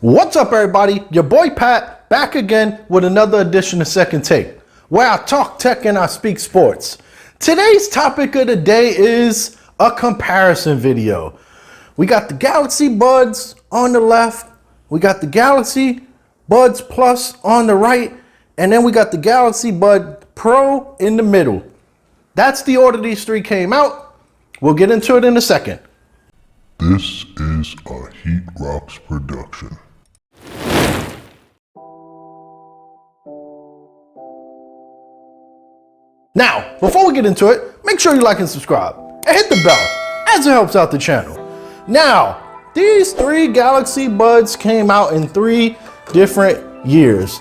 What's up, everybody? Your boy Pat back again with another edition of Second Take, where I talk tech and I speak sports. Today's topic of the day is a comparison video. We got the Galaxy Buds on the left, we got the Galaxy Buds Plus on the right, and then we got the Galaxy Bud Pro in the middle. That's the order these three came out. We'll get into it in a second. This is a Heat Rocks production. Now, before we get into it, make sure you like and subscribe and hit the bell as it helps out the channel. Now, these three Galaxy Buds came out in 3 different years.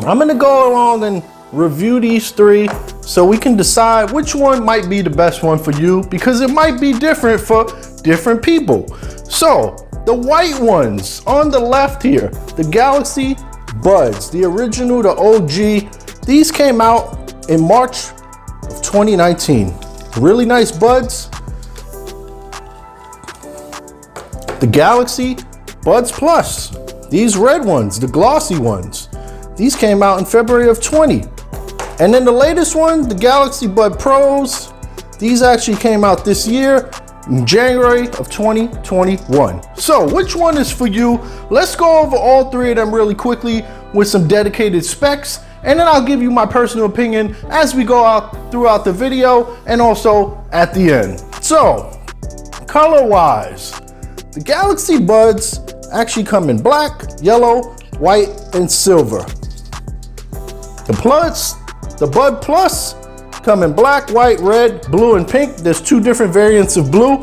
I'm gonna go along and review these three so we can decide which one might be the best one for you, because it might be different for different people. So, the white ones on the left here, the Galaxy Buds, the original, the OG, these came out in March of 2019. Really nice buds. The Galaxy Buds Plus, these red ones, the glossy ones, these came out in February of 20. And then the latest one, the Galaxy Bud Pros, these actually came out this year in January of 2021. So which one is for you? Let's go over all three of them really quickly with some dedicated specs, and then I'll give you my personal opinion as we go out throughout the video and also at the end. So, color wise, the Galaxy Buds actually come in black, yellow, white, and silver. The Bud Plus come in black, white, red, blue, and pink. There's 2 different variants of blue.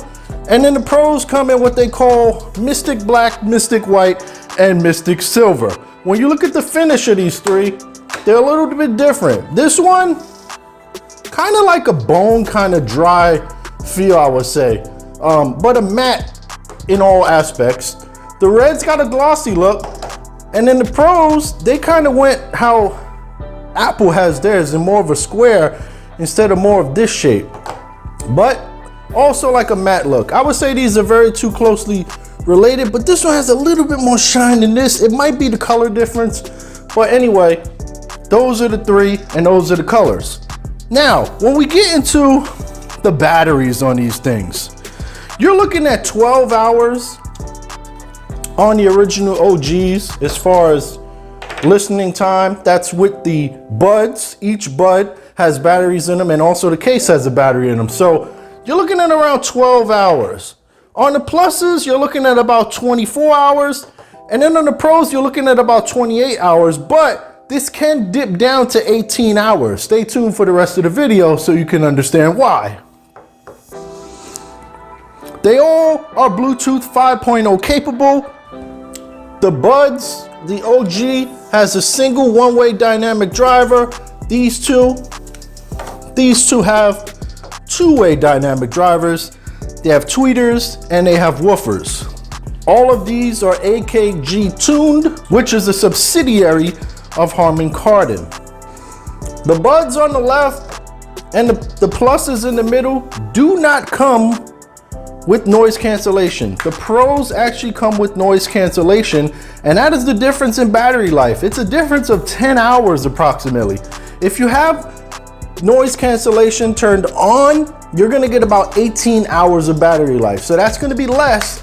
And then the Pros come in what they call Mystic Black, Mystic White, and Mystic Silver. When you look at the finish of these three, they're a little bit different. This one, kind of like a bone, kind of dry feel, I would say, but a matte in all aspects. The red's got a glossy look, and then the Pros, they kind of went how Apple has theirs, in more of a square instead of more of this shape, but also like a matte look. I would say these are very too closely related, but this one has a little bit more shine than this. It might be the color difference, but anyway, those are the three and those are the colors. Now, when we get into the batteries on these things, you're looking at 12 hours on the original OGs as far as listening time. That's with the buds. Each bud has batteries in them, and also the case has a battery in them. So you're looking at around 12 hours. On the pluses, you're looking at about 24 hours. And then on the Pros, you're looking at about 28 hours, but this can dip down to 18 hours. Stay tuned for the rest of the video so you can understand why. They all are Bluetooth 5.0 capable. The Buds, the OG, has a single one-way dynamic driver. These two have 2-way dynamic drivers. They have tweeters and they have woofers. All of these are AKG tuned, which is a subsidiary of Harman Kardon. The Buds on the left and the Pluses in the middle do not come with noise cancellation. The Pros actually come with noise cancellation, and that is the difference in battery life. It's a difference of 10 hours approximately. If you have noise cancellation turned on, you're gonna get about 18 hours of battery life. So that's gonna be less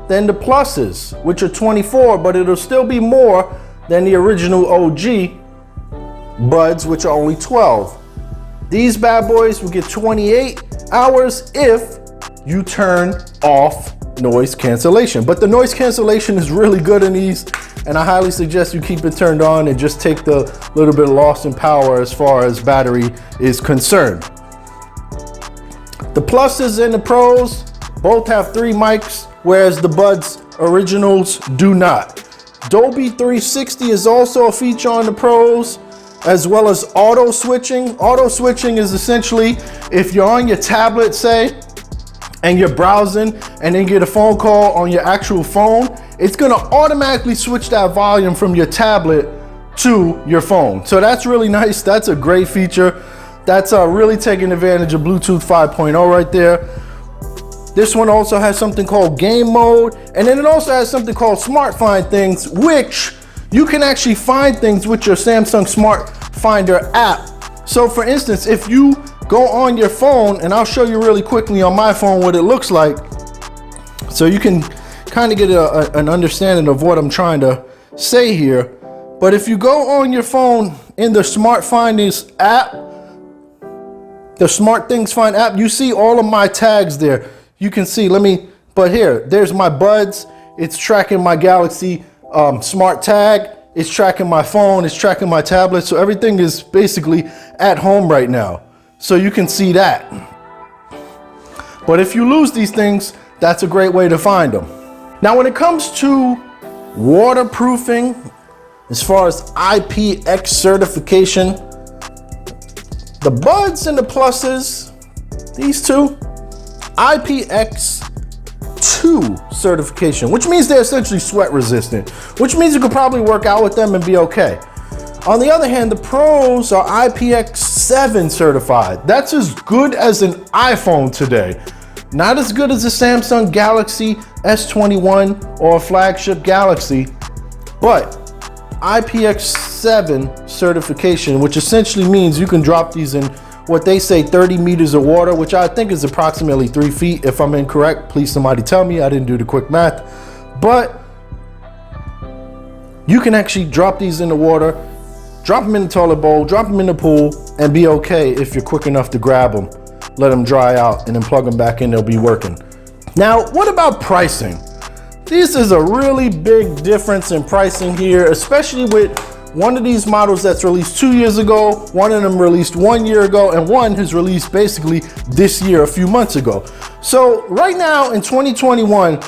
than the Pluses, which are 24, but it'll still be more than the original OG Buds, which are only 12. These bad boys will get 28 hours if you turn off noise cancellation. But the noise cancellation is really good in these, and I highly suggest you keep it turned on and just take the little bit of loss in power as far as battery is concerned. The Pluses and the Pros both have 3 mics, whereas the Buds originals do not. Dolby 360 is also a feature on the Pros, as well as auto switching. Auto switching is essentially if you're on your tablet, say, and you're browsing and then get a phone call on your actual phone, it's gonna automatically switch that volume from your tablet to your phone. So that's really nice. That's a great feature. That's really taking advantage of Bluetooth 5.0 right there. This one also has something called game mode, and then it also has something called Smart Find Things, which you can actually find things with your Samsung Smart Finder app. So for instance, if you go on your phone, and I'll show you really quickly on my phone what it looks like, so you can kind of get an understanding of what I'm trying to say here. But if you go on your phone in the Smart Findings app, the Smart Things Find app, you see all of my tags there. You can see, but here, there's my buds. It's tracking my Galaxy Smart Tag. It's tracking my phone. It's tracking my tablet. So everything is basically at home right now. So you can see that. But if you lose these things, that's a great way to find them. Now, when it comes to waterproofing, as far as IPX certification, the buds and the pluses, these two, IPX2 certification, which means they're essentially sweat resistant, which means you could probably work out with them and be okay. On the other hand, the pros are IPX7 certified. That's as good as an iPhone today. Not as good as a Samsung Galaxy S21 or a flagship Galaxy, but IPX7 certification, which essentially means you can drop these in what they say 30 meters of water, which I think is approximately 3 feet. If I'm incorrect, please somebody tell me. I didn't do the quick math. But you can actually drop these in the water, drop them in the toilet bowl, drop them in the pool, and be okay if you're quick enough to grab them. Let them dry out and then plug them back in, they'll be working. Now, what about pricing? This is a really big difference in pricing here, especially with one of these models that's released 2 years ago, one of them released 1 year ago, and one has released basically this year, a few months ago. So right now in 2021,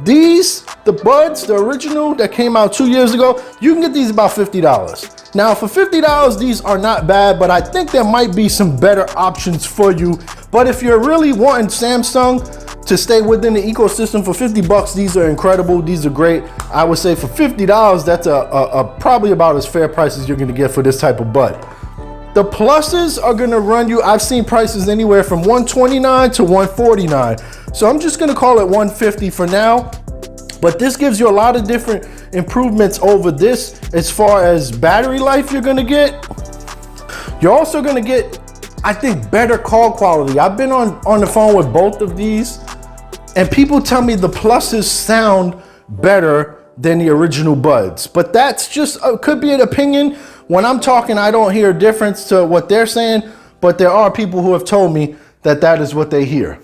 the buds, the original that came out 2 years ago, you can get these about $50. Now for $50, these are not bad, but I think there might be some better options for you. But if you're really wanting Samsung to stay within the ecosystem, for $50, these are incredible. These are great. I would say for $50, that's probably about as fair price as you're gonna get for this type of bud. The pluses are gonna run you, I've seen prices anywhere from $129 to $149. So I'm just gonna call it $150 for now. But this gives you a lot of different improvements over this as far as battery life you're gonna get. You're also gonna get, I think, better call quality. I've been on the phone with both of these, and people tell me the pluses sound better than the original buds. But that's just, could be an opinion. When I'm talking, I don't hear a difference to what they're saying, but there are people who have told me that that is what they hear.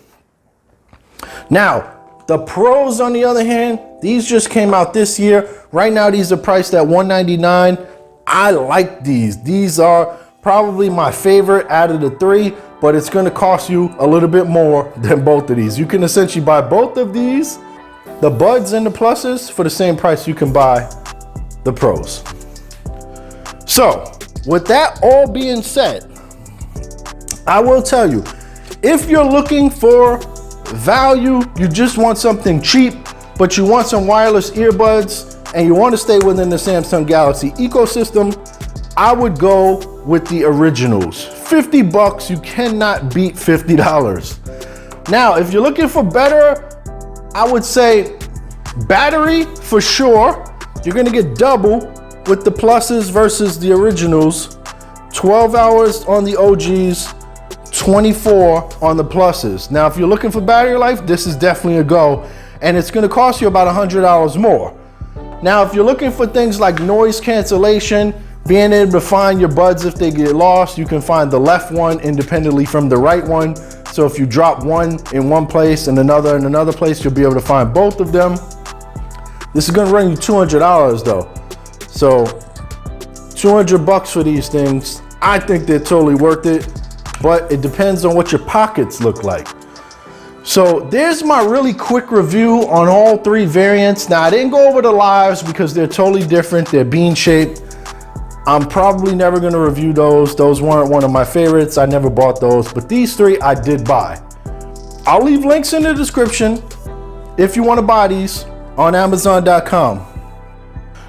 Now, the pros, on the other hand, these just came out this year. Right now, these are priced at $199. I like these. These are probably my favorite out of the three, but it's gonna cost you a little bit more than both of these. You can essentially buy both of these, the buds and the pluses, for the same price you can buy the pros. So, with that all being said, I will tell you, if you're looking for value, you just want something cheap, but you want some wireless earbuds and you want to stay within the Samsung Galaxy ecosystem, I would go with the originals. $50, you cannot beat $50. Now, if you're looking for better, I would say battery for sure. You're gonna get double with the pluses versus the originals. 12 hours on the OGs, 24 on the pluses. Now, if you're looking for battery life, this is definitely a go, and it's gonna cost you about $100 more. Now, if you're looking for things like noise cancellation, being able to find your buds if they get lost, you can find the left one independently from the right one. So if you drop one in one place and another in another place, you'll be able to find both of them. This is gonna run you $200 though. So $200 for these things, I think they're totally worth it, but it depends on what your pockets look like. So there's my really quick review on all three variants. Now, I didn't go over the lives because they're totally different. They're bean shaped. I'm probably never gonna review those. Those weren't one of my favorites. I never bought those, but these three I did buy. I'll leave links in the description if you wanna buy these on Amazon.com.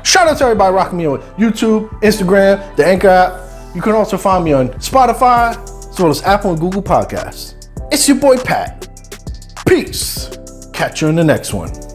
Shout out to everybody rocking me on YouTube, Instagram, the Anchor app. You can also find me on Spotify, as well as Apple and Google Podcasts. It's your boy Pat. Peace. Catch you in the next one.